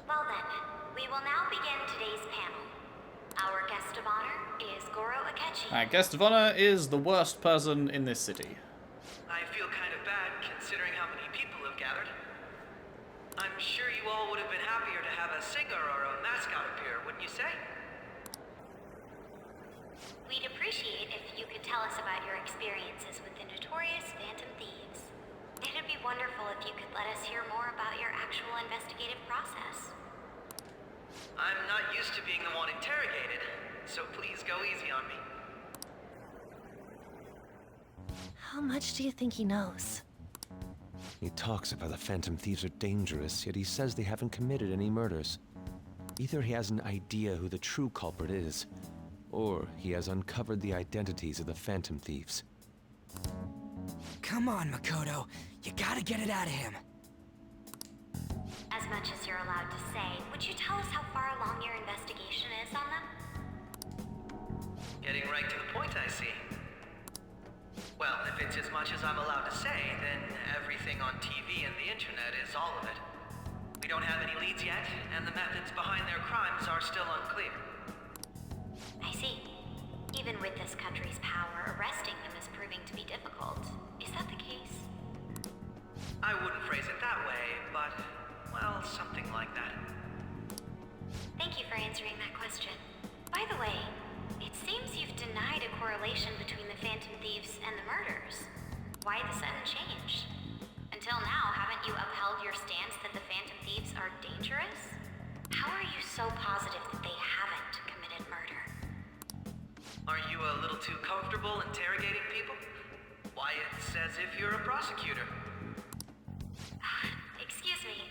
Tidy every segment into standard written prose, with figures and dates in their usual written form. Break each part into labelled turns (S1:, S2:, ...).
S1: Well then, we will now begin today's panel. Our guest of honor is Goro Akechi.
S2: Our guest of honor is the worst person in this city.
S3: I feel kind of bad considering how many people have gathered. I'm sure you all would have been happier to have a singer or a mascot appear, wouldn't you say?
S1: We'd appreciate if you could tell us about your experiences with the notorious Phantom Thieves. It'd be wonderful if you could let us hear more about your actual investigative process.
S3: I'm not used to being the one interrogated, so please go easy on me.
S4: How much do you think he knows?
S5: He talks about the Phantom Thieves are dangerous, yet he says they haven't committed any murders. Either he has an idea who the true culprit is, or he has uncovered the identities of the Phantom Thieves.
S6: Come on, Makoto. You gotta get it out of him.
S1: As much as you're allowed to say, would you tell us how far along your investigation is on them?
S3: Getting right to the point, I see. Well, if it's as much as I'm allowed to say, then everything on TV and the internet is all of it. We don't have any leads yet, and the methods behind their crimes are still unclear.
S1: I see. Even with this country's power, arresting them is proving to be difficult. Is that the case?
S3: I wouldn't phrase it that way, but, well, something like that.
S1: Thank you for answering that question. By the way, it seems you've denied a correlation between the Phantom Thieves and the murders. Why the sudden change? Until now, haven't you upheld your stance that the Phantom Thieves are dangerous? How are you so positive that they haven't committed murder?
S3: Are you a little too comfortable interrogating people? Why, it's as if you're a prosecutor.
S1: Excuse me.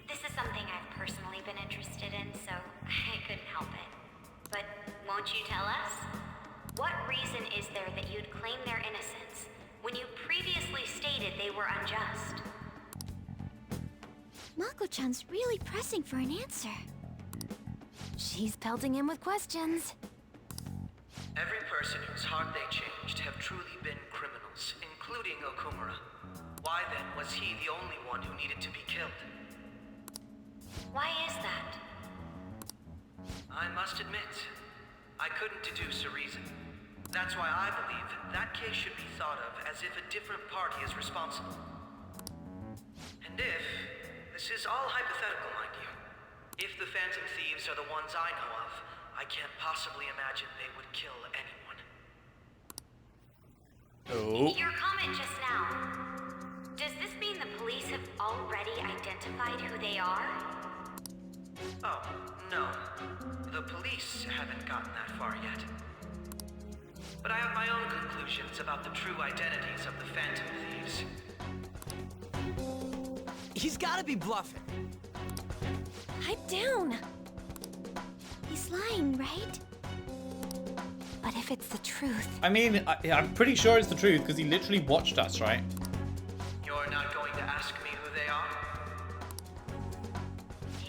S1: This is something I've personally been interested in, so I couldn't help it. But won't you tell us? What reason is there that you'd claim their innocence when you previously stated they were unjust?
S4: Mako-chan's really pressing for an answer. She's pelting him with questions.
S3: Every person whose heart they changed have truly been criminals, including Okumura. Why then was he the only one who needed to be killed?
S1: Why is that?
S3: I must admit, I couldn't deduce a reason. That's why I believe that case should be thought of as if a different party is responsible. And if, this is all hypothetical, mind you, if the Phantom Thieves are the ones I know of, I can't possibly imagine they would kill anyone.
S2: Oh.
S1: Your comment just now, does this mean the police have already identified who they are?
S3: Oh, no. The police haven't gotten that far yet. But I have my own conclusions about the true identities of the Phantom Thieves.
S6: He's gotta be bluffing.
S4: Pipe down. He's lying, right? But if it's the truth...
S2: I mean, I'm pretty sure it's the truth because he literally watched us, right?
S3: You're not going to ask me who they are?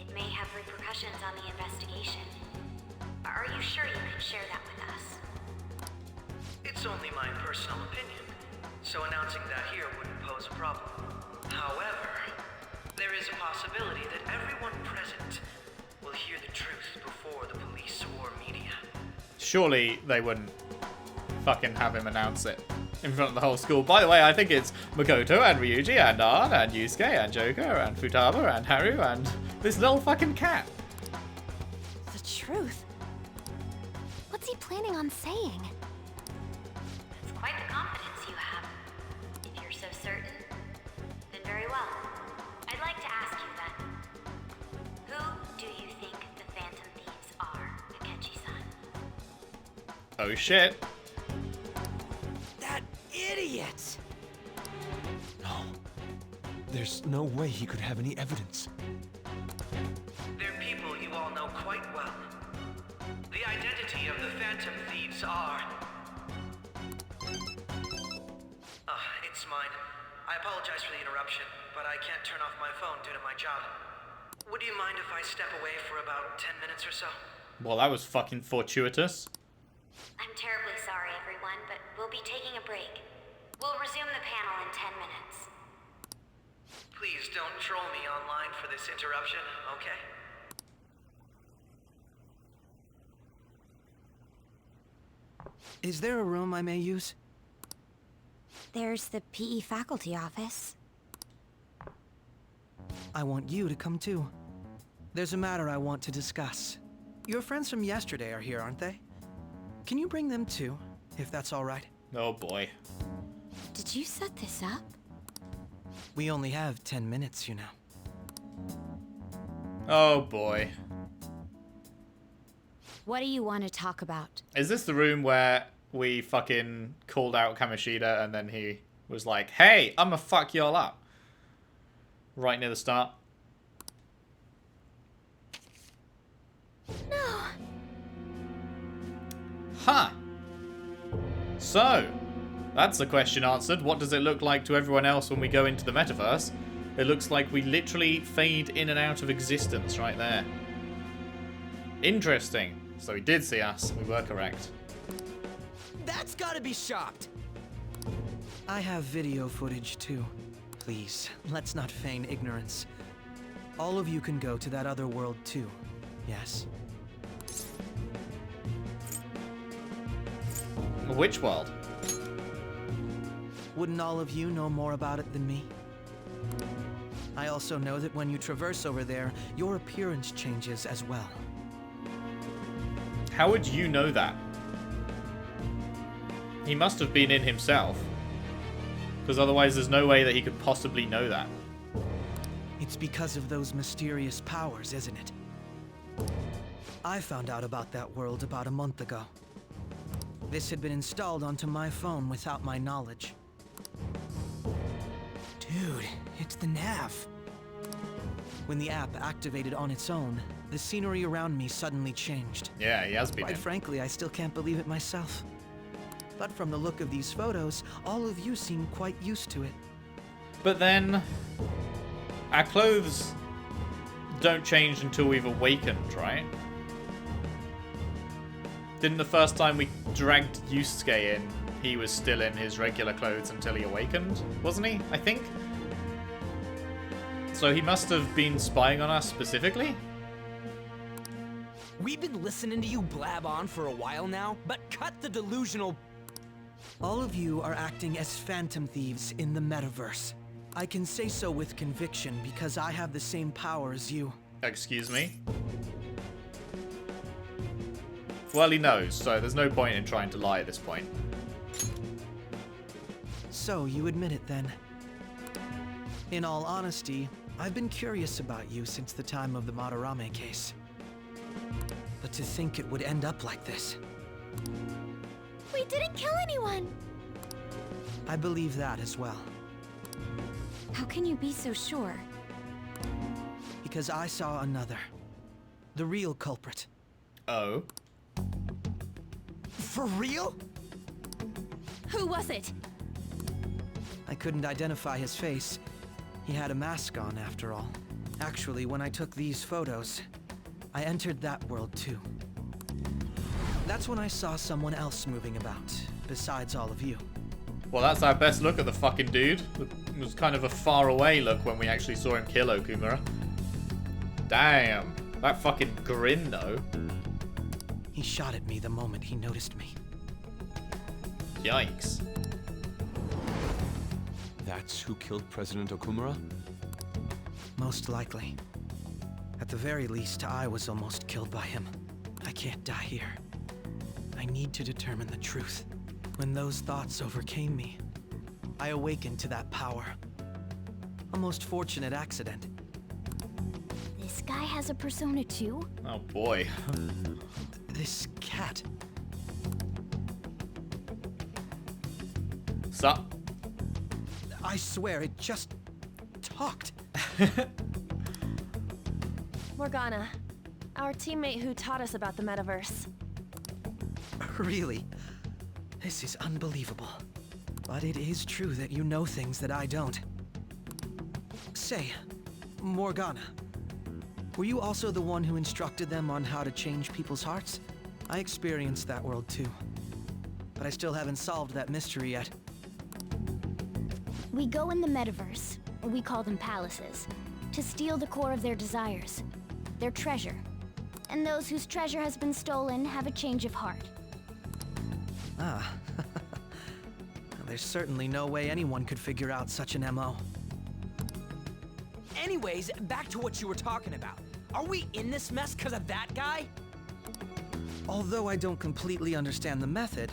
S1: It may have repercussions on the investigation. Are you sure you can share that with us?
S3: It's only my personal opinion, so announcing that here wouldn't pose a problem. However, there is a possibility that everyone present will hear the truth before the police or media.
S2: Surely they wouldn't fucking have him announce it in front of the whole school. By the way, I think it's Makoto and Ryuji and Arn and Yusuke and Joker and Futaba and Haru and this little fucking cat.
S4: The truth? What's he planning on saying?
S1: It's quite the confidence you have. If you're so certain, then very well. I'd like to ask you then, who do you think the Phantom Thieves are, Akechi-san?
S2: Oh shit.
S6: That idiot!
S5: No. There's no way he could have any evidence.
S3: They're people you all know quite well. The identity of the Phantom Thieves are... it's mine. I apologize for the interruption, but I can't turn off my phone due to my job. Would you mind if I step away for about 10 minutes or so?
S2: Well, that was fucking fortuitous.
S1: I'm terribly sorry, everyone, but we'll be taking a break. We'll resume the panel in 10 minutes.
S3: Please don't troll me online for this interruption, okay?
S6: Is there a room I may use?
S4: There's the PE faculty office.
S6: I want you to come too. There's a matter I want to discuss. Your friends from yesterday are here, aren't they? Can you bring them too, if that's all right?
S2: Oh boy.
S4: Did you set this up?
S6: We only have 10 minutes, you know.
S2: Oh boy.
S4: What do you want to talk about?
S2: Is this the room where we fucking called out Kamoshida and then he was like, hey, I'ma fuck y'all up? Right near the start.
S4: No.
S2: Huh. So, that's the question answered. What does it look like to everyone else when we go into the metaverse? It looks like we literally fade in and out of existence right there. Interesting. So he did see us. We were correct.
S6: That's gotta be shocked! I have video footage too. Please, let's not feign ignorance. All of you can go to that other world too, yes?
S2: Which world?
S6: Wouldn't all of you know more about it than me? I also know that when you traverse over there, your appearance changes as well.
S2: How would you know that? He must have been in himself. Because otherwise there's no way that he could possibly know that.
S6: It's because of those mysterious powers, isn't it? I found out about that world about a month ago. This had been installed onto my phone without my knowledge. Dude, it's the nav. When the app activated on its own, the scenery around me suddenly changed.
S2: Yeah, he has been
S6: Quite
S2: in.
S6: frankly, I still can't believe it myself. But from the look of these photos, all of you seem quite used to it.
S2: But then, our clothes don't change until we've awakened, right? Didn't the first time we dragged Yusuke in, he was still in his regular clothes until he awakened? Wasn't he? I think? So he must have been spying on us specifically?
S7: We've been listening to you blab on for a while now, but cut the delusional...
S6: All of you are acting as Phantom Thieves in the Metaverse. I can say so with conviction because I have the same power as you.
S2: Excuse me? Well, he knows, so there's no point in trying to lie at this point.
S6: So, you admit it then. In all honesty, I've been curious about you since the time of the Madarame case. But to think it would end up like this.
S4: We didn't kill anyone!
S6: I believe that as well.
S4: How can you be so sure?
S6: Because I saw another. The real culprit.
S2: Oh?
S7: For real?
S4: Who was it?
S6: I couldn't identify his face. He had a mask on, after all. Actually, when I took these photos, I entered that world too. That's when I saw someone else moving about, besides all of you.
S2: Well, that's our best look at the fucking dude. It was kind of a far away look when we actually saw him kill Okumura. Damn. That fucking grin, though.
S6: He shot at me the moment he noticed me.
S2: Yikes.
S5: That's who killed President Okumura?
S6: Most likely. At the very least, I was almost killed by him. I can't die here. I need to determine the truth. When those thoughts overcame me, I awakened to that power. A most fortunate accident.
S4: This guy has a persona too?
S2: Oh boy.
S6: This cat.
S2: Sup?
S6: I swear it just talked.
S8: Morgana, our teammate who taught us about the metaverse.
S6: Really? This is unbelievable. But it is true that you know things that I don't. Say, Morgana, were you also the one who instructed them on how to change people's hearts? I experienced that world too. But I still haven't solved that mystery yet.
S4: We go in the metaverse, we call them palaces, to steal the core of their desires, their treasure. And those whose treasure has been stolen have a change of heart.
S6: Ah. There's certainly no way anyone could figure out such an MO.
S7: Anyways, back to what you were talking about. Are we in this mess because of that guy?
S6: Although I don't completely understand the method,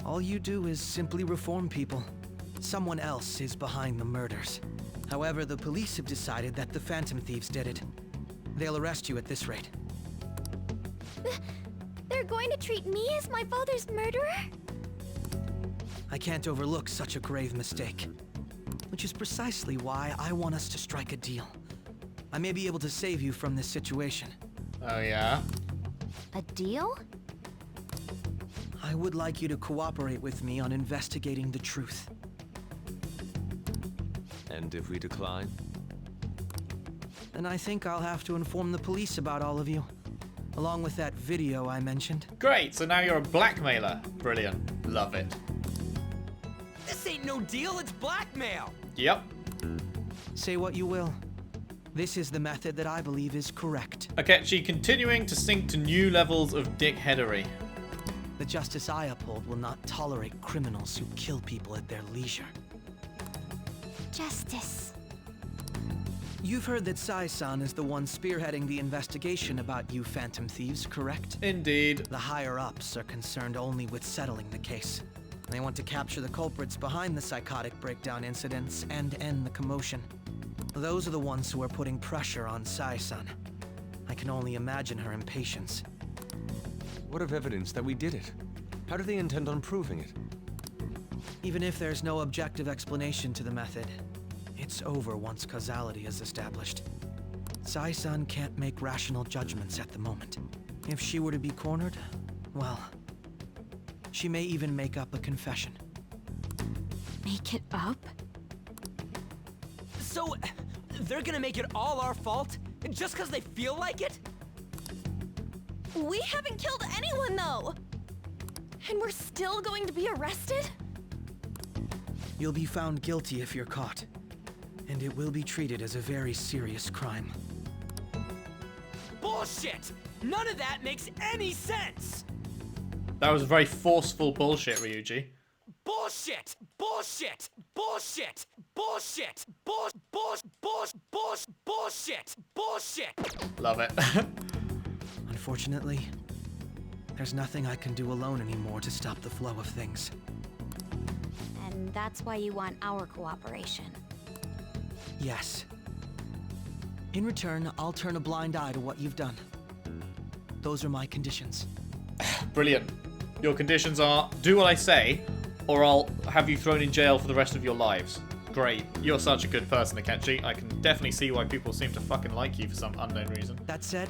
S6: all you do is simply reform people. Someone else is behind the murders. However, the police have decided that the Phantom Thieves did it. They'll arrest you at this rate.
S4: They're going to treat me as my father's murderer?
S6: I can't overlook such a grave mistake. Which is precisely why I want us to strike a deal. I may be able to save you from this situation.
S2: Oh, yeah?
S4: A deal?
S6: I would like you to cooperate with me on investigating the truth.
S5: And if we decline?
S6: Then I think I'll have to inform the police about all of you. Along with that video I mentioned.
S2: Great, so now you're a blackmailer. Brilliant. Love it.
S7: This ain't no deal, it's blackmail.
S2: Yep.
S6: Say what you will. This is the method that I believe is correct.
S2: Akechi continuing to sink to new levels of dickheadery.
S6: The justice I uphold will not tolerate criminals who kill people at their leisure.
S4: Justice.
S6: You've heard that Sai-san is the one spearheading the investigation about you Phantom Thieves, correct?
S2: Indeed.
S6: The higher-ups are concerned only with settling the case. They want to capture the culprits behind the psychotic breakdown incidents and end the commotion. Those are the ones who are putting pressure on Sai-san. I can only imagine her impatience.
S5: What of evidence that we did it? How do they intend on proving it?
S6: Even if there's no objective explanation to the method, it's over once causality is established. Sai-san can't make rational judgments at the moment. If she were to be cornered, well, she may even make up a confession.
S4: Make it up?
S7: So, they're gonna make it all our fault? Just because they feel like it?
S8: We haven't killed anyone, though! And we're still going to be arrested?
S6: You'll be found guilty if you're caught, and it will be treated as a very serious crime.
S7: Bullshit! None of that makes any sense!
S2: That was very forceful bullshit, Ryuji.
S7: Bullshit! Bullshit! Bullshit! Bullshit! Bullshit! Bullshit!
S2: Love it.
S6: Unfortunately, there's nothing I can do alone anymore to stop the flow of things.
S4: And that's why you want our cooperation.
S6: Yes. In return, I'll turn a blind eye to what you've done. Those are my conditions.
S2: Brilliant. Your conditions are, do what I say, or I'll have you thrown in jail for the rest of your lives. Great. You're such a good person, Akechi. I can definitely see why people seem to fucking like you for some unknown reason.
S6: That said,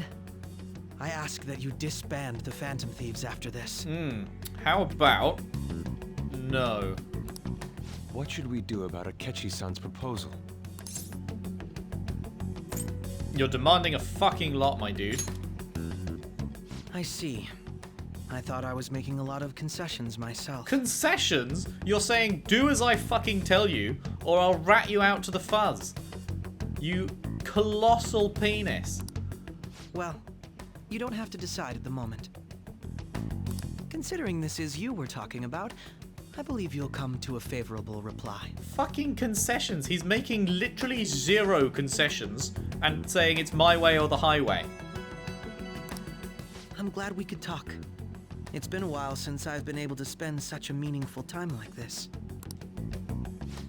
S6: I ask that you disband the Phantom Thieves after this.
S2: How about... no.
S5: What should we do about Akechi-san's proposal?
S2: You're demanding a fucking lot, my dude.
S6: I see. I thought I was making a lot of concessions myself.
S2: Concessions? You're saying, do as I fucking tell you, or I'll rat you out to the fuzz. You colossal penis.
S6: Well, you don't have to decide at the moment. Considering this is you we're talking about, I believe you'll come to a favorable reply.
S2: Fucking concessions. He's making literally 0 concessions and saying it's my way or the highway.
S6: I'm glad we could talk. It's been a while since I've been able to spend such a meaningful time like this.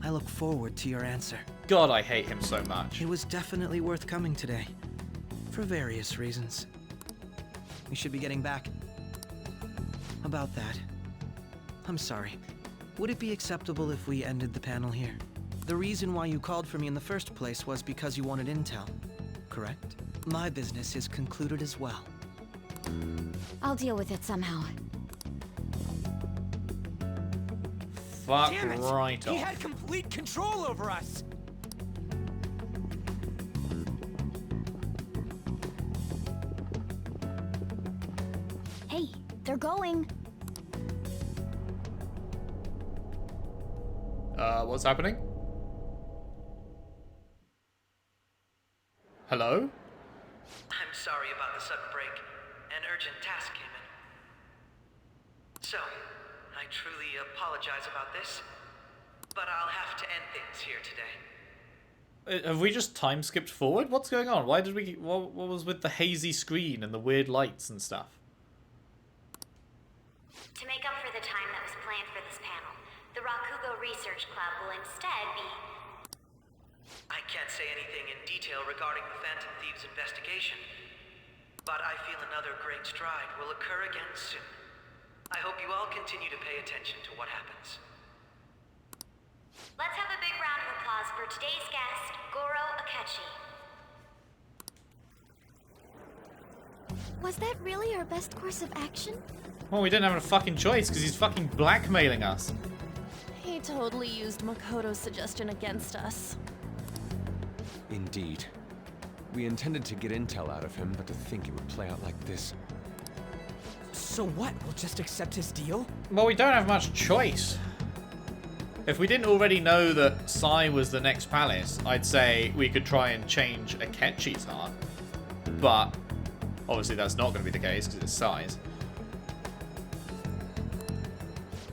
S6: I look forward to your answer.
S2: God, I hate him so much.
S6: It was definitely worth coming today, for various reasons. We should be getting back. About that, I'm sorry. Would it be acceptable if we ended the panel here? The reason why you called for me in the first place was because you wanted intel, correct? My business is concluded as well.
S4: I'll deal with it somehow.
S2: Fuck
S7: Damn it!
S2: right
S7: He
S2: off.
S7: had complete control over us!
S4: Hey, they're going.
S2: What's happening? Hello?
S3: I'm sorry about the sudden break. An urgent task came in. So, I truly apologize about this, but I'll have to end things here today.
S2: Have we just time skipped forward? What's going on? Why did we... What was with the hazy screen and the weird lights and stuff?
S1: To make up for the time that was planned for this panel, the Rakugo Research Club will instead be...
S3: I can't say anything in detail regarding the Phantom Thieves investigation, but I feel another great stride will occur again soon. I hope you all continue to pay attention to what happens.
S1: Let's have a big round of applause for today's guest, Goro Akechi.
S4: Was that really our best course of action?
S2: Well, we didn't have a fucking choice because he's fucking blackmailing us.
S8: He totally used Makoto's suggestion against us.
S5: Indeed. We intended to get intel out of him, but to think it would play out like this.
S6: So what? We'll just accept his deal?
S2: Well, we don't have much choice. If we didn't already know that Sai was the next palace, I'd say we could try and change Akechi's heart. But obviously that's not going to be the case because it's Sai's.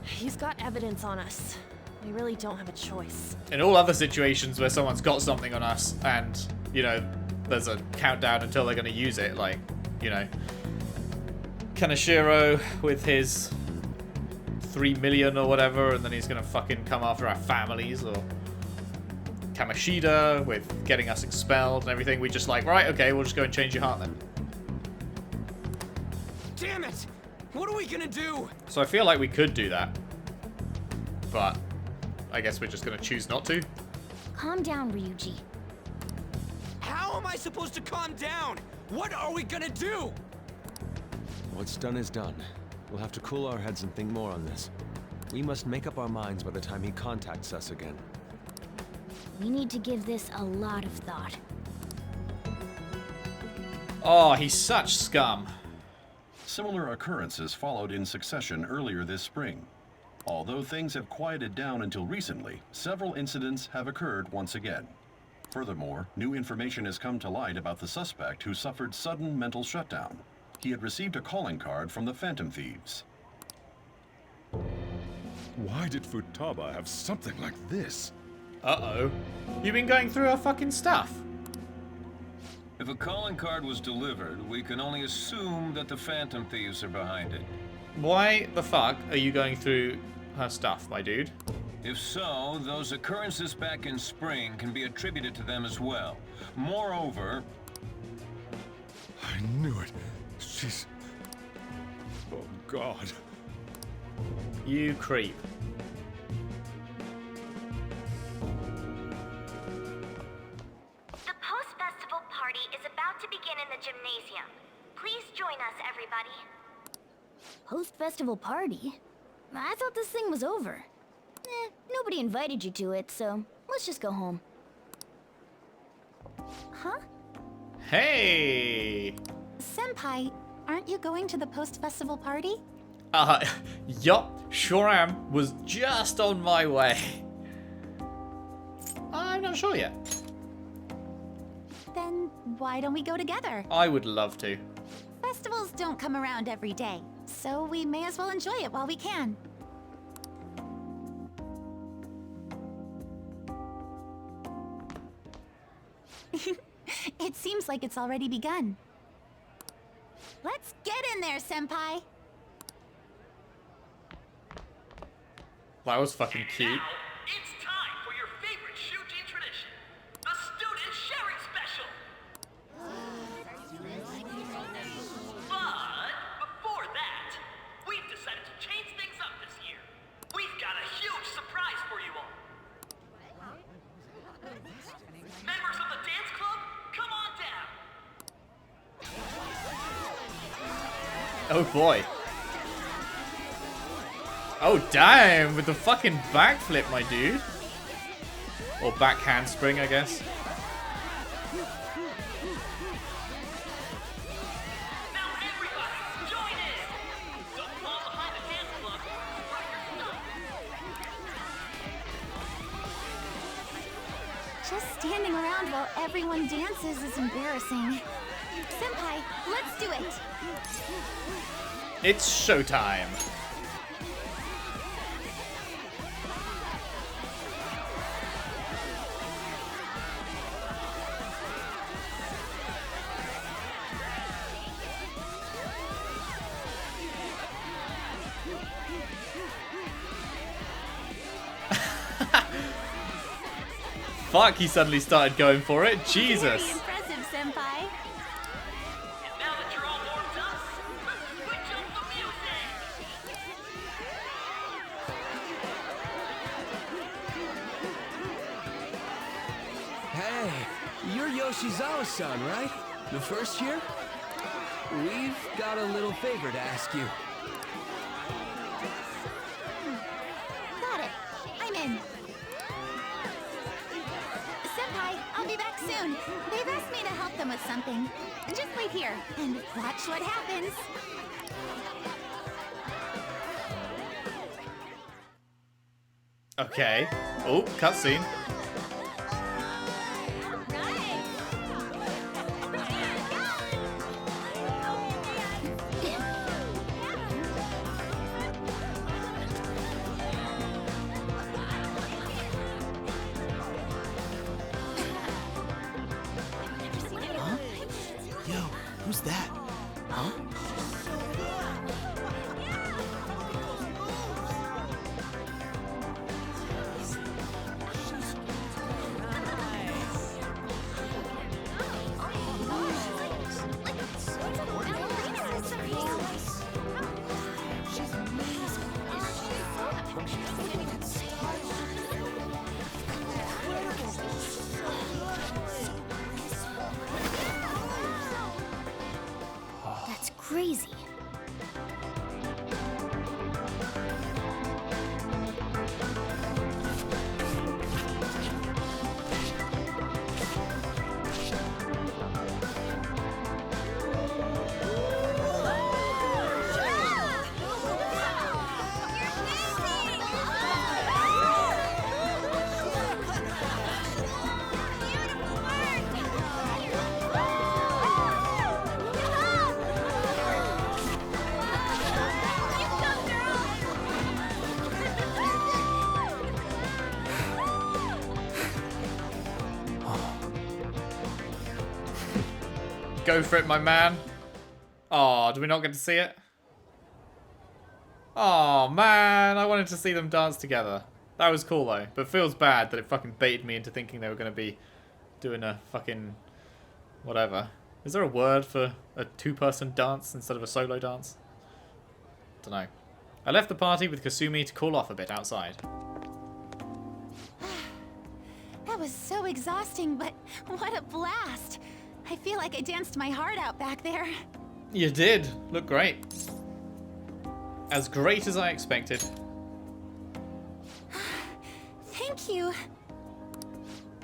S8: He's got evidence on us. We really don't have a choice.
S2: In all other situations where someone's got something on us and, you know, there's a countdown until they're going to use it, like, you know, Kaneshiro with his 3 million or whatever, and then he's gonna fucking come after our families, or Kamishida with getting us expelled and everything. We just like, right, okay, we'll just go and change your heart then.
S7: Damn it! What are we gonna do?
S2: So I feel like we could do that, but I guess we're just gonna choose not to.
S4: Calm down, Ryuji.
S7: How am I supposed to calm down? What are we gonna do?
S5: What's done is done. We'll have to cool our heads and think more on this. We must make up our minds by the time he contacts us again.
S4: We need to give this a lot of thought.
S2: Oh, he's such scum.
S9: Similar occurrences followed in succession earlier this spring. Although things have quieted down until recently, several incidents have occurred once again. Furthermore, new information has come to light about the suspect who suffered sudden mental shutdown. He had received a calling card from the Phantom Thieves.
S10: Why did Futaba have something like this?
S2: Uh-oh. You've been going through our fucking stuff.
S11: If a calling card was delivered, we can only assume that the Phantom Thieves are behind it.
S2: Why the fuck are you going through her stuff, my dude?
S11: If so, those occurrences back in spring can be attributed to them as well. Moreover...
S10: I knew it. She's... Oh, God.
S2: You creep.
S1: The post-festival party is about to begin in the gymnasium. Please join us, everybody.
S4: Post-festival party? I thought this thing was over. Nobody invited you to it, so let's just go home.
S12: Huh?
S2: Hey!
S12: Senpai, aren't you going to the post-festival party?
S2: Yup, sure am. Was just on my way. I'm not sure yet.
S12: Then why don't we go together?
S2: I would love to.
S12: Festivals don't come around every day, so we may as well enjoy it while we can. It seems like it's already begun. Let's get in there, Senpai!
S2: That was fucking cute.
S3: Now, it's time for your favorite Shujin tradition, the student sharing special! But before that, we've decided to change things up this year. We've got a huge surprise for you all. Members of the dance club, come on down!
S2: Oh boy. Oh damn, with the fucking backflip, my dude. Or back handspring, I guess.
S3: Now everybody, join in! Don't fall behind the dance club, or you're stuck!
S12: Just standing around while everyone dances is embarrassing. Senpai, let's do it!
S2: It's showtime. fuck, he suddenly started going for it.
S12: Very
S2: Jesus.
S12: impressive, Senpai.
S3: Now that you're all warmed up, let's switch up the music!
S7: Hey, you're Yoshizawa-san, right? The first year? We've got a little favor to ask you.
S12: Got it. I'm in. Senpai, I'll be back soon. They've asked me to help them with something. Just wait here and watch what happens.
S2: Okay. Oh, cutscene.
S6: Yo, who's that? Huh?
S4: That's crazy.
S2: Go for it, my man. Oh, do we not get to see it? Oh, man. I wanted to see them dance together. That was cool, though. But it feels bad that it fucking baited me into thinking they were going to be doing a fucking... whatever. Is there a word for a two-person dance instead of a solo dance? Dunno. I left the party with Kasumi to cool off a bit outside.
S12: That was so exhausting, but what a blast. I feel like I danced my heart out back there.
S2: You did. Look great. As great as I expected.
S12: Thank you.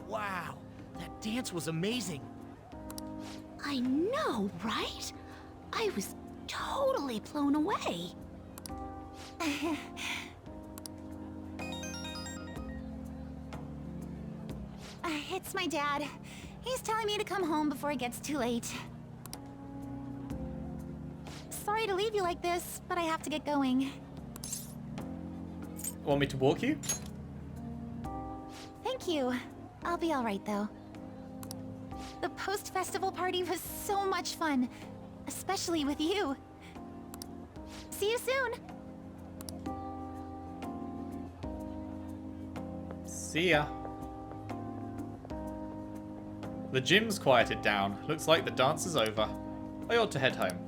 S6: Wow, that dance was amazing.
S12: I know, right? I was totally blown away. It's my dad. He's telling me to come home before it gets too late. Sorry to leave you like this, but I have to get going.
S2: Want me to walk you?
S12: Thank you. I'll be alright though. The post-festival party was so much fun, especially with you. See you soon.
S2: See ya. The gym's quieted down. Looks like the dance is over. I ought to head home.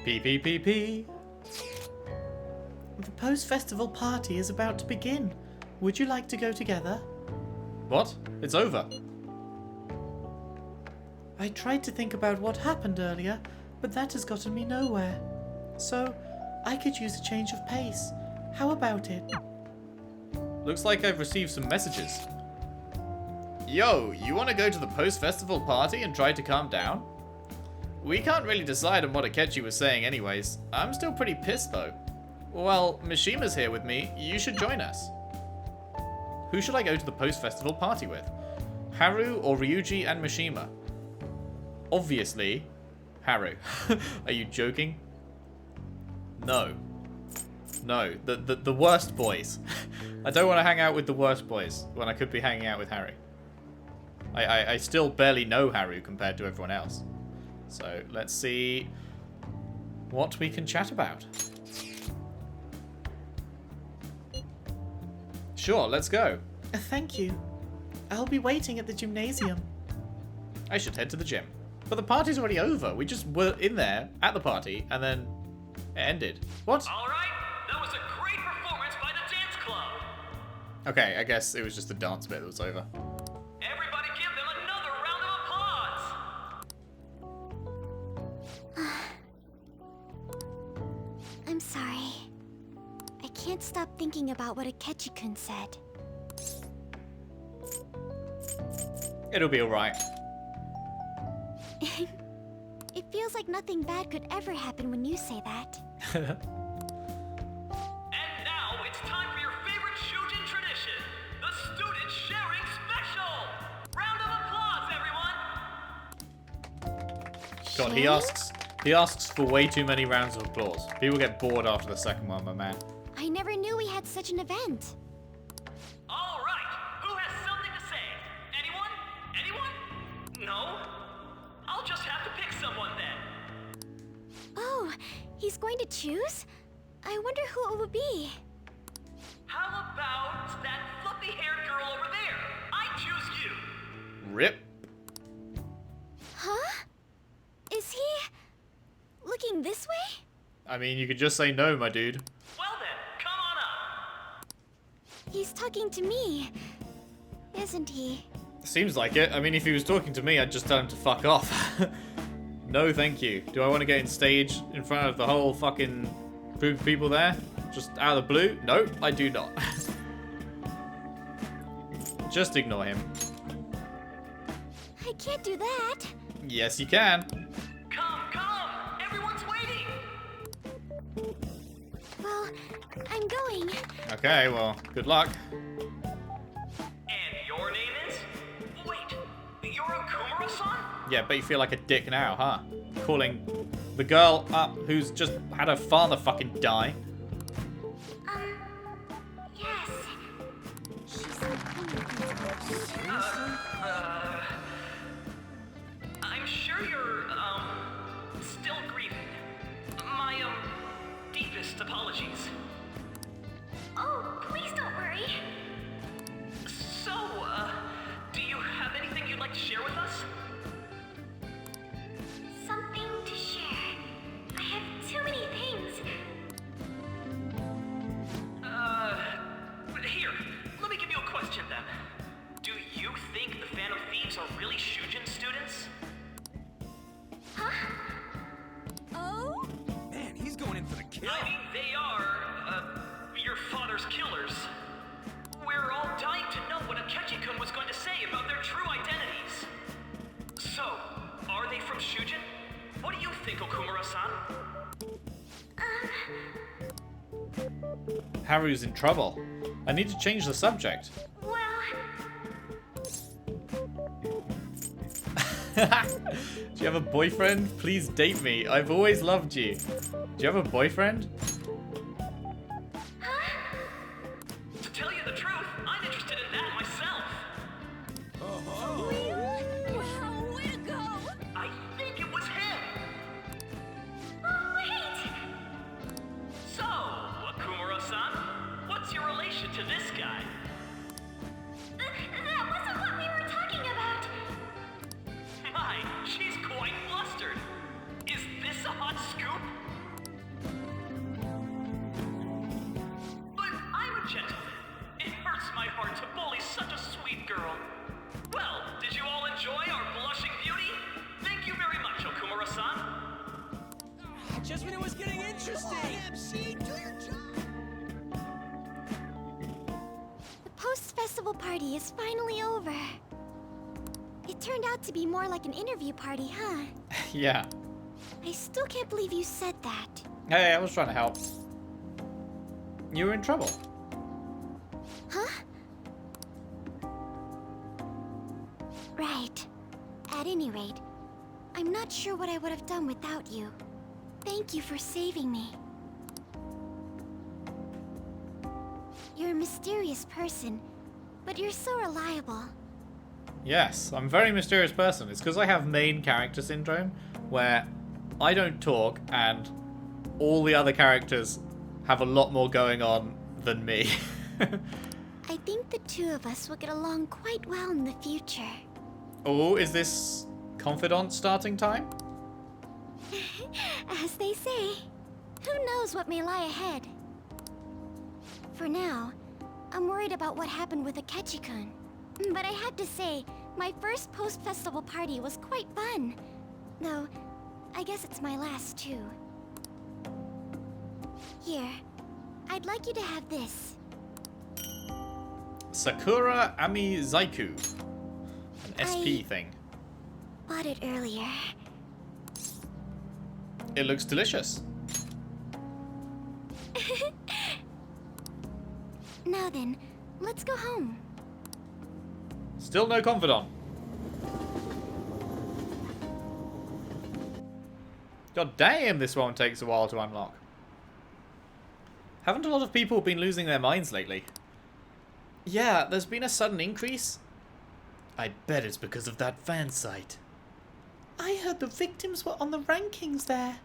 S2: P. The post-festival party is about to begin. Would you like to go together? What? It's over. I tried to think about what happened earlier, but that has gotten me nowhere. So, I could use a change of pace. How about it? Looks like I've received some messages. Yo, you want to go to the post-festival party and try to calm down? We can't really decide on what Akechi was saying anyways. I'm still pretty pissed though. Well, Mishima's here with me. You should join us. Who should I go to the post-festival party with? Haru or Ryuji and Mishima? Obviously, Haru. Are you joking? No. No, the worst boys. I don't want to hang out with the worst boys when I could be hanging out with Haru. I still barely know Haru compared to everyone else. So let's see what we can chat about. Sure, let's go. Thank you. I'll be waiting at the gymnasium. I should head to the gym. But the party's already over. We just were in there at the party and then it ended. What?
S3: All right, that was a great performance by the dance club.
S2: Okay, I guess it was just the dance bit that was over.
S3: Everybody give them another round of applause.
S4: I'm sorry. I can't stop thinking about what Akechi-kun said.
S2: It'll be alright.
S4: It feels like nothing bad could ever happen when you say that.
S3: And now it's time for your favorite Shujin tradition, the student sharing special. Round of applause, everyone.
S2: God, he asks for way too many rounds of applause. People get bored after the second one, my man.
S4: I never knew we had such an event.
S3: All right, who has something to say? Anyone? Anyone? No? I'll just have to pick someone then.
S4: Oh, he's going to choose? I wonder who it would be.
S3: How about that fluffy-haired girl over there? I choose you.
S2: Rip.
S4: Huh? Is he looking this way?
S2: I mean, you could just say no, my dude.
S3: Well then, come on up.
S4: He's talking to me, isn't he?
S2: Seems like it. I mean, if he was talking to me, I'd just tell him to fuck off. No, thank you. Do I want to get in stage in front of the whole fucking group of people there? Just out of the blue? Nope, I do not. Just ignore him.
S4: I can't do that.
S2: Yes, you can.
S3: Come! Everyone's waiting!
S4: Well, I'm going.
S2: Okay, well, good luck.
S3: And your name is? Wait, you're Okumura-san?
S2: Yeah, bet you feel like a dick now, huh? Calling the girl up who's just had her father fucking die.
S4: Yes. She's
S3: I'm sure you're, still grieving. My, deepest apologies.
S1: Oh, please don't worry.
S3: So, do you have anything you'd like to share with us?
S1: Something to share. I have too many things.
S3: Here, let me give you a question then. Do you think the Phantom Thieves are really Shujin students?
S1: Huh?
S8: Oh?
S7: Man, he's going in for the kill.
S3: I mean, they are, your father's killers. We're all dying to know what Akechi-kun was going to say about their true identities. So, are they from Shujin? What do you think, Okumura-san?
S2: Haru's in trouble. I need to change the subject.
S1: Well,
S2: Do you have a boyfriend? Please date me. I've always loved you. Do you have a boyfriend?
S3: To tell you the truth, I'm interested in that myself.
S8: Wow, way to go!
S3: I think it was him.
S1: oh, wait.
S3: So, Okumura-san, what's your relation to this guy?
S1: That wasn't what we were talking about.
S3: My, she's quite flustered. Is this a hot scoop? But I'm a gentleman. It hurts my heart to bully such a sweet girl. Well, did you all enjoy our blushing beauty? Thank you very much, Okumura-san.
S7: Just when it was getting interesting.
S6: MC, do your job.
S4: The post-festival party is finally over. It turned out to be more like an interview party, huh?
S2: Yeah.
S4: I still can't believe you said that.
S2: Hey, I was trying to help. You were in trouble.
S4: Huh? Right. At any rate, I'm not sure what I would have done without you. Thank you for saving me. You're a mysterious person, but you're so reliable.
S2: Yes, I'm a very mysterious person. It's because I have main character syndrome, where I don't talk and all the other characters have a lot more going on than me.
S4: I think the two of us will get along quite well in the future.
S2: Oh, is this confidant starting time?
S4: As they say, who knows what may lie ahead? For now, I'm worried about what happened with Akechi-kun. But I have to say, my first post-festival party was quite fun. Though, I guess it's my last too. Here, I'd like you to have this.
S2: Sakura Ami Zaiku. An SP thing.
S4: Bought it earlier.
S2: It looks delicious.
S4: Now then, let's go home.
S2: Still no confidant. God damn, this one takes a while to unlock. Haven't a lot of people been losing their minds lately? Yeah, there's been a sudden increase. I bet it's because of that fan site. I heard the victims were on the rankings there.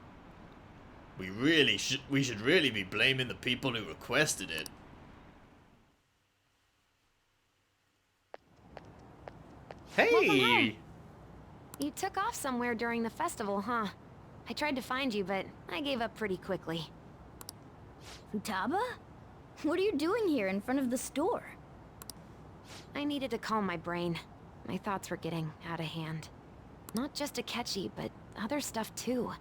S2: We should really be blaming the people who requested it. Hey!
S13: You took off somewhere during the festival, huh? I tried to find you, but I gave up pretty quickly.
S8: Futaba? What are you doing here in front of the store?
S13: I needed to calm my brain. My thoughts were getting out of hand. Not just Akechi, but other stuff too.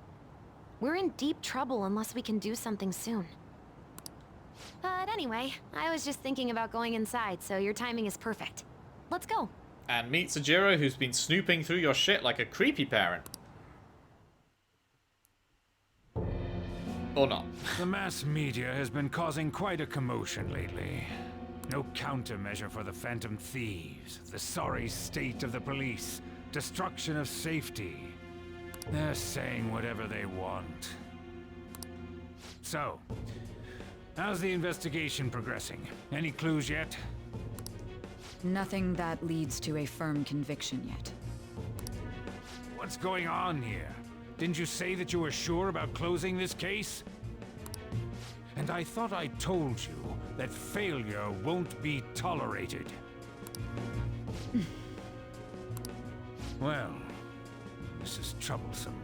S13: We're in deep trouble unless we can do something soon. But anyway, I was just thinking about going inside, so your timing is perfect. Let's go.
S2: And meet Sojiro, who's been snooping through your shit like a creepy parent. Or not.
S14: The mass media has been causing quite a commotion lately. No countermeasure for the Phantom Thieves, the sorry state of the police, destruction of safety. They're saying whatever they want. So, how's the investigation progressing? Any clues yet?
S15: Nothing that leads to a firm conviction yet.
S14: What's going on here? Didn't you say that you were sure about closing this case? And I thought I told you that failure won't be tolerated. Well, this is troublesome.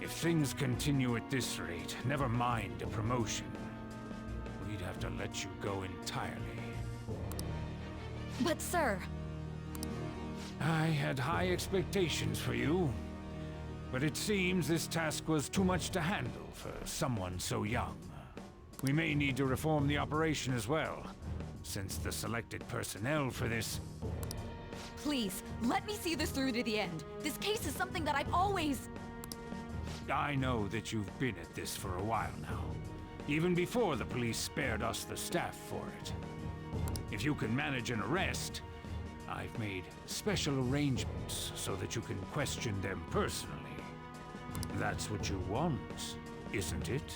S14: If things continue at this rate, never mind a promotion. We'd have to let you go entirely.
S8: But sir...
S14: I had high expectations for you. But it seems this task was too much to handle for someone so young. We may need to reform the operation as well, since the selected personnel for this...
S8: Please, let me see this through to the end. This case is something that I've always...
S14: I know that you've been at this for a while now, even before the police spared us the staff for it. If you can manage an arrest, I've made special arrangements so that you can question them personally. That's what you want, isn't it?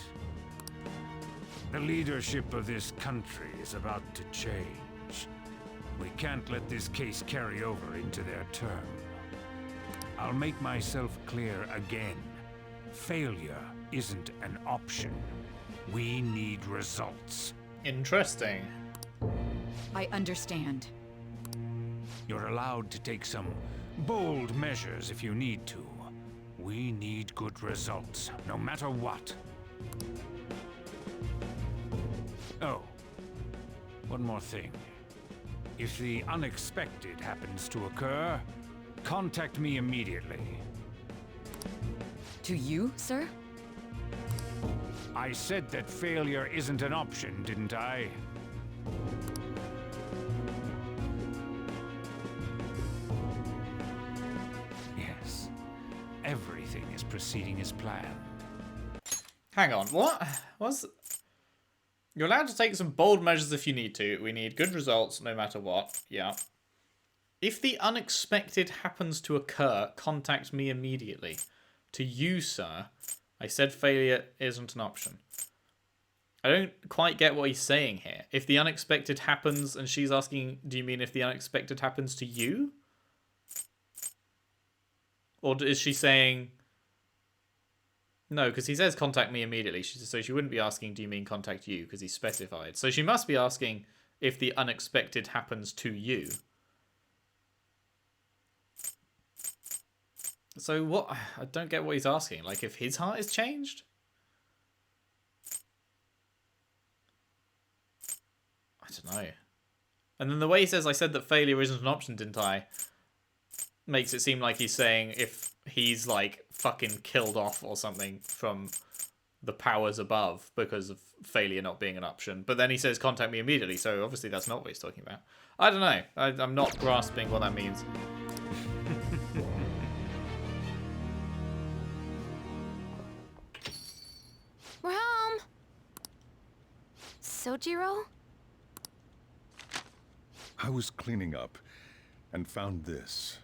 S14: The leadership of this country is about to change. We can't let this case carry over into their term. I'll make myself clear again. Failure isn't an option. We need results.
S2: Interesting.
S15: I understand.
S14: You're allowed to take some bold measures if you need to. We need good results, no matter what. Oh, one more thing. If the unexpected happens to occur, contact me immediately.
S15: To you, sir?
S14: I said that failure isn't an option, didn't I? Yes. Everything is proceeding as planned.
S2: Hang on, what? You're allowed to take some bold measures if you need to. We need good results no matter what. Yeah. If the unexpected happens to occur, contact me immediately. To you, sir, I said failure isn't an option. I don't quite get what he's saying here. If the unexpected happens, and she's asking, do you mean if the unexpected happens to you? Or is she saying... No, because he says contact me immediately. So she wouldn't be asking, do you mean contact you? Because he specified. So she must be asking, if the unexpected happens to you. So what? I don't get what he's asking. Like, if his heart is changed? I don't know. And then the way he says, I said that failure isn't an option, didn't I? Makes it seem like he's saying if he's, like, fucking killed off or something from the powers above because of failure not being an option. But then he says, contact me immediately, so obviously that's not what he's talking about. I don't know. I'm not grasping what that means.
S13: We're home. Sojiro?
S10: I was cleaning up and found this.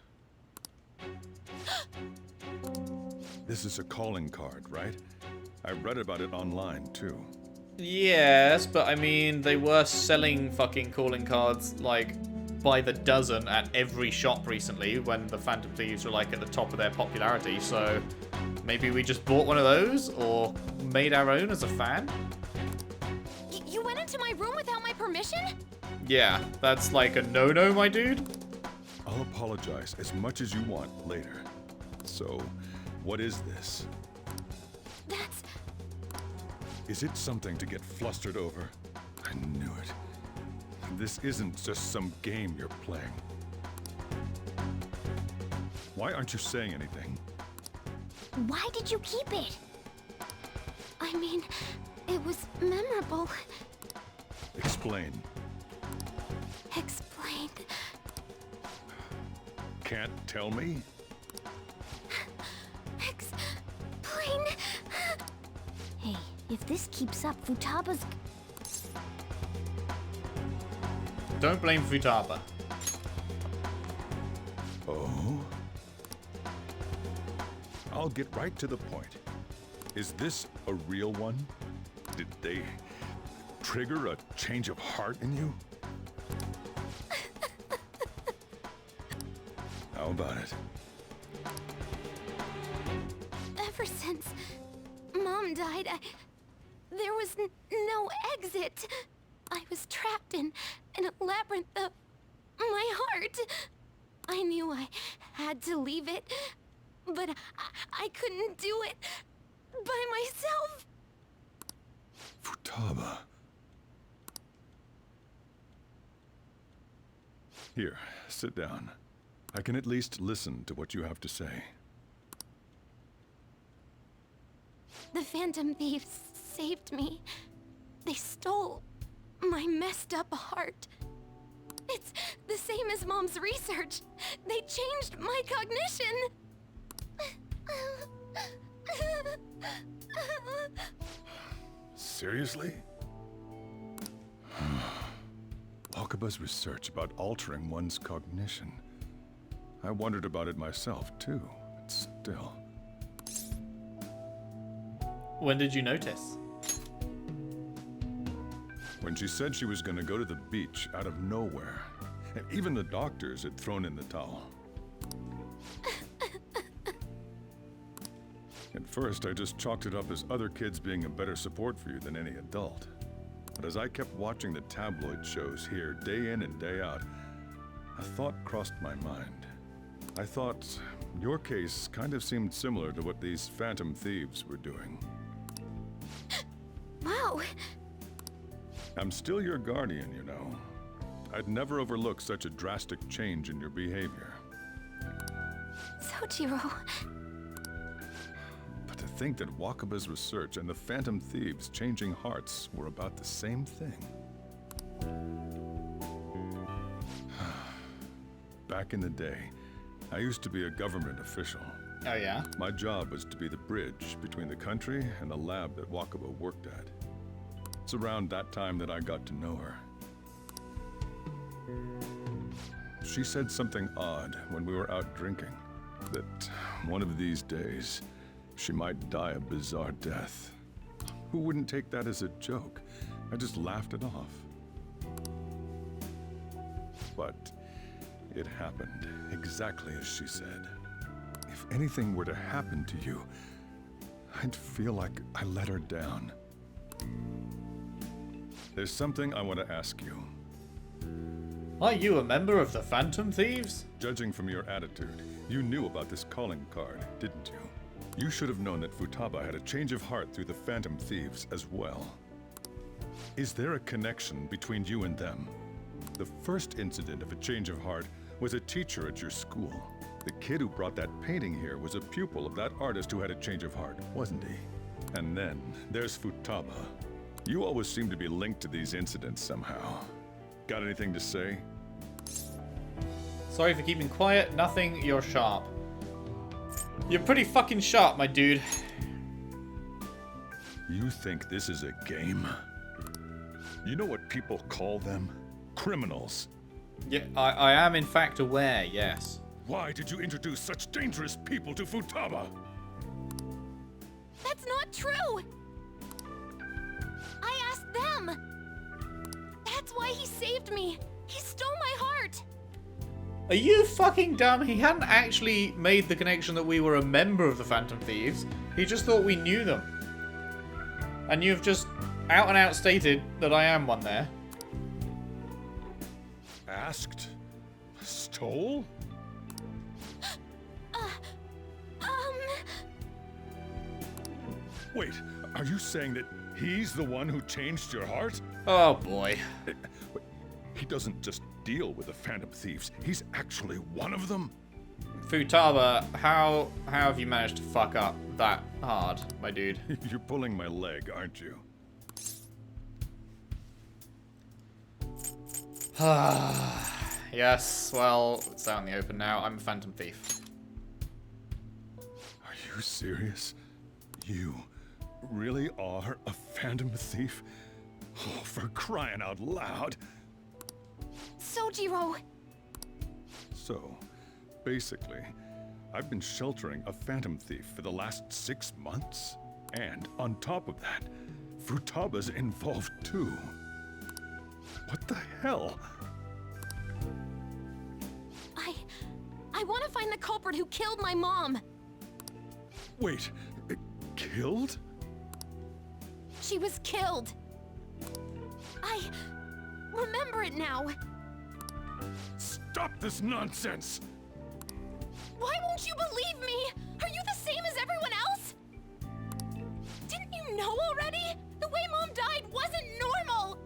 S10: This is a calling card, right? I read about it online, too.
S2: Yes, but I mean, they were selling fucking calling cards, like, by the dozen at every shop recently when the Phantom Thieves were, like, at the top of their popularity, so maybe we just bought one of those, or made our own as a fan?
S8: You went into my room without my permission?
S2: Yeah, that's like a no-no, my dude.
S10: I'll apologize as much as you want later. So, what is this?
S8: That's...
S10: Is it something to get flustered over? I knew it. This isn't just some game you're playing. Why aren't you saying anything?
S4: Why did you keep it?
S8: I mean, it was memorable.
S10: Explain.
S8: Explain.
S10: Can't tell me?
S8: Explain.
S4: Hey, if this keeps up, Futaba's...
S2: Don't blame Futaba.
S10: Oh? I'll get right to the point. Is this a real one? Did they trigger a change of heart in you? How about it?
S8: Ever since Mom died, there was no exit. I was trapped in a labyrinth of my heart. I knew I had to leave it, but I couldn't do it by myself.
S10: Futaba. Here, sit down. I can at least listen to what you have to say.
S8: The Phantom Thieves saved me. They stole my messed up heart. It's the same as Mom's research. They changed my cognition.
S10: Seriously? Wakaba's research about altering one's cognition. I wondered about it myself, too, but still.
S2: When did you notice?
S10: When she said she was going to go to the beach out of nowhere. And even the doctors had thrown in the towel. At first, I just chalked it up as other kids being a better support for you than any adult. But as I kept watching the tabloid shows here, day in and day out, a thought crossed my mind. I thought your case kind of seemed similar to what these Phantom Thieves were doing.
S8: Wow.
S10: I'm still your guardian, you know. I'd never overlook such a drastic change in your behavior.
S8: Sojiro.
S10: But to think that Wakaba's research and the Phantom Thieves changing hearts were about the same thing. Back in the day, I used to be a government official.
S2: Oh yeah?
S10: My job was to be the bridge between the country and the lab that Wakaba worked at. It's around that time that I got to know her. She said something odd when we were out drinking, that one of these days, she might die a bizarre death. Who wouldn't take that as a joke? I just laughed it off. But it happened exactly as she said. If anything were to happen to you, I'd feel like I let her down. There's something I want to ask you.
S2: Are you a member of the Phantom Thieves?
S10: Judging from your attitude, you knew about this calling card, didn't you? You should have known that Futaba had a change of heart through the Phantom Thieves as well. Is there a connection between you and them? The first incident of a change of heart was a teacher at your school. The kid who brought that painting here was a pupil of that artist who had a change of heart, wasn't he? And then there's Futaba. You always seem to be linked to these incidents somehow. Got anything to say?
S2: Sorry for keeping quiet. Nothing. You're sharp. You're pretty fucking sharp, my dude.
S10: You think this is a game? You know what people call them? Criminals.
S2: Yeah, I am in fact aware, yes.
S10: Why did you introduce such dangerous people to Futaba?
S8: That's not true! I asked them! That's why he saved me! He stole my heart!
S2: Are you fucking dumb? He hadn't actually made the connection that we were a member of the Phantom Thieves. He just thought we knew them. And you've just out and out stated that I am one there.
S10: Asked? Stole? Wait, are you saying that he's the one who changed your heart?
S2: Oh boy.
S10: He doesn't just deal with the Phantom Thieves, he's actually one of them?
S2: Futaba, how have you managed to fuck up that hard, my dude?
S10: You're pulling my leg, aren't you?
S2: Yes, well, it's out in the open now. I'm a Phantom Thief.
S10: Are you serious? You really are a Phantom Thief? Oh, for crying out loud!
S8: Sojiro!
S10: So, basically, I've been sheltering a Phantom Thief for the last 6 months. And on top of that, Futaba's involved too. What the hell?
S8: I want to find the culprit who killed my mom!
S10: Wait, killed?
S8: She was killed! I remember it now!
S10: Stop this nonsense!
S8: Why won't you believe me? Are you the same as everyone else? Didn't you know already? The way Mom died wasn't normal!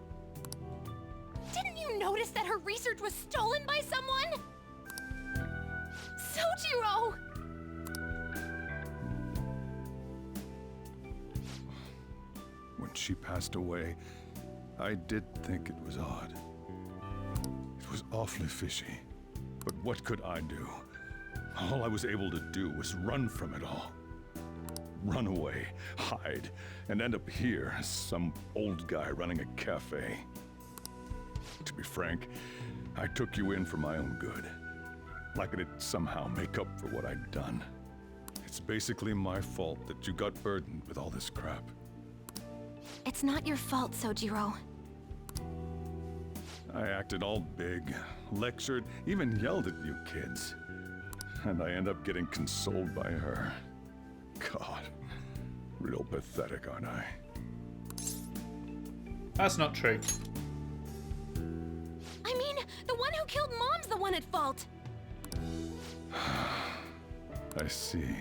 S8: Didn't you notice that her research was stolen by someone? Sojiro!
S10: When she passed away, I did think it was odd. It was awfully fishy. But what could I do? All I was able to do was run from it all. Run away, hide, and end up here as some old guy running a cafe. To be frank, I took you in for my own good. Like it'd somehow make up for what I'd done. It's basically my fault that you got burdened with all this crap.
S8: It's not your fault, Sojiro.
S10: I acted all big, lectured, even yelled at you kids. And I end up getting consoled by her. God, real pathetic, aren't I?
S2: That's not true.
S8: I mean, the one who killed Mom's the one at fault!
S10: I see.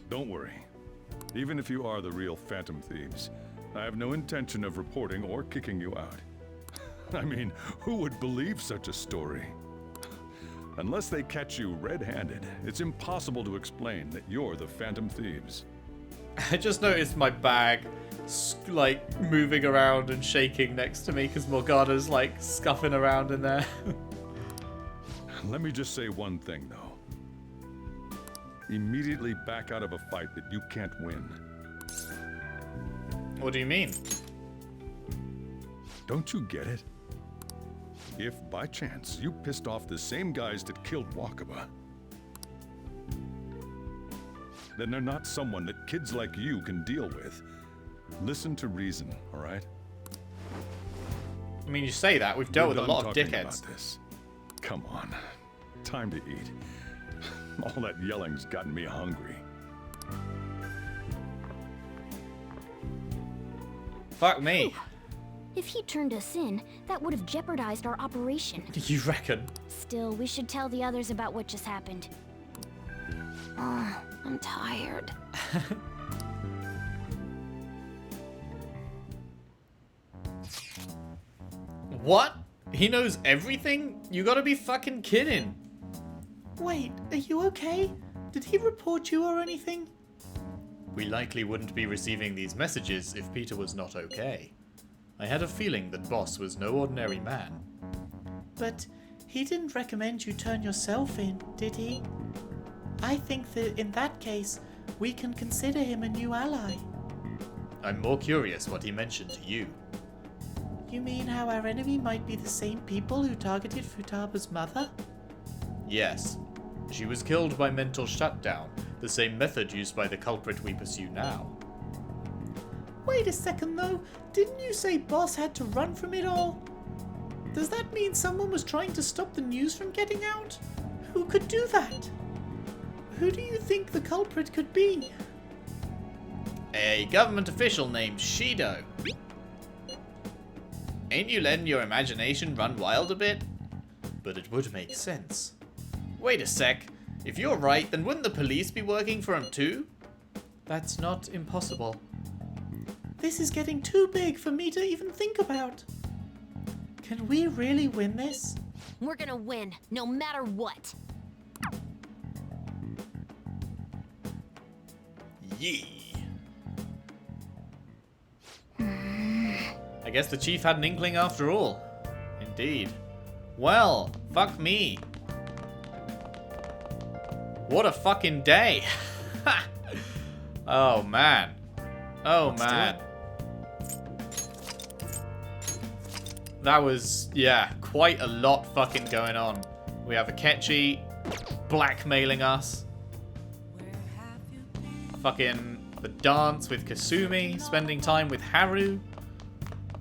S10: Don't worry. Even if you are the real Phantom Thieves, I have no intention of reporting or kicking you out. I mean, who would believe such a story? Unless they catch you red-handed, it's impossible to explain that you're the Phantom Thieves.
S2: I just noticed my bag, like, moving around and shaking next to me because Morgana's, like, scuffing around in there.
S10: Let me just say one thing, though. Immediately back out of a fight that you can't win.
S2: What do you mean?
S10: Don't you get it? If, by chance, you pissed off the same guys that killed Wakaba, then they're not someone that kids like you can deal with. Listen to reason, all right?
S2: I mean, you say that. We've dealt with a lot of
S10: talking
S2: dickheads.
S10: about this. Come on. Time to eat. All that yelling's gotten me hungry.
S2: Fuck me.
S4: If he turned us in, that would have jeopardized our operation.
S2: You reckon?
S4: Still, we should tell the others about what just happened.
S13: I'm tired.
S2: What? He knows everything? You gotta be fucking kidding. Wait, are you okay? Did he report you or anything? We likely wouldn't be receiving these messages if Peter was not okay. I had a feeling that Boss was no ordinary man. But he didn't recommend you turn yourself in, did he? I think that in that case, we can consider him a new ally. I'm more curious what he mentioned to you. You mean how our enemy might be the same people who targeted Futaba's mother? Yes. She was killed by mental shutdown, the same method used by the culprit we pursue now. Wait a second though, didn't you say Boss had to run from it all? Does that mean someone was trying to stop the news from getting out? Who could do that? Who do you think the culprit could be? A government official named Shido. Ain't you letting your imagination run wild a bit? But it would make sense. Wait a sec. If you're right, then wouldn't the police be working for him too? That's not impossible. This is getting too big for me to even think about. Can we really win this?
S8: We're gonna win, no matter what.
S2: Yee. I guess the chief had an inkling after all. Indeed. Well, fuck me. What a fucking day. Oh man. Oh man. That was, yeah, quite a lot fucking going on. We have Akechi blackmailing us. Fucking the dance with Kasumi, spending time with Haru.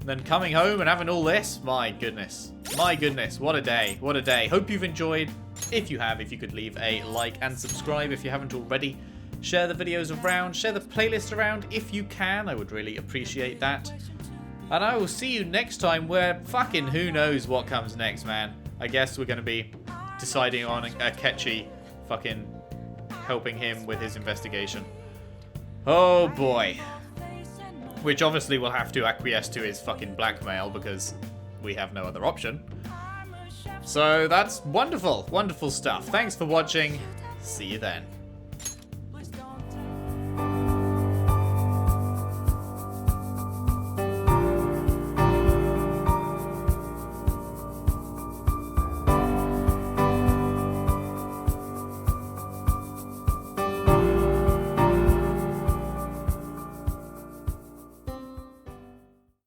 S2: Then coming home and having all this. My goodness. My goodness. What a day. What a day. Hope you've enjoyed. If you have, if you could leave a like and subscribe if you haven't already. Share the videos around. Share the playlist around if you can. I would really appreciate that. And I will see you next time where fucking who knows what comes next, man. I guess we're going to be deciding on Akechi fucking helping him with his investigation. Oh boy. Which obviously we'll have to acquiesce to his fucking blackmail because we have no other option. So that's wonderful, wonderful stuff. Thanks for watching. See you then.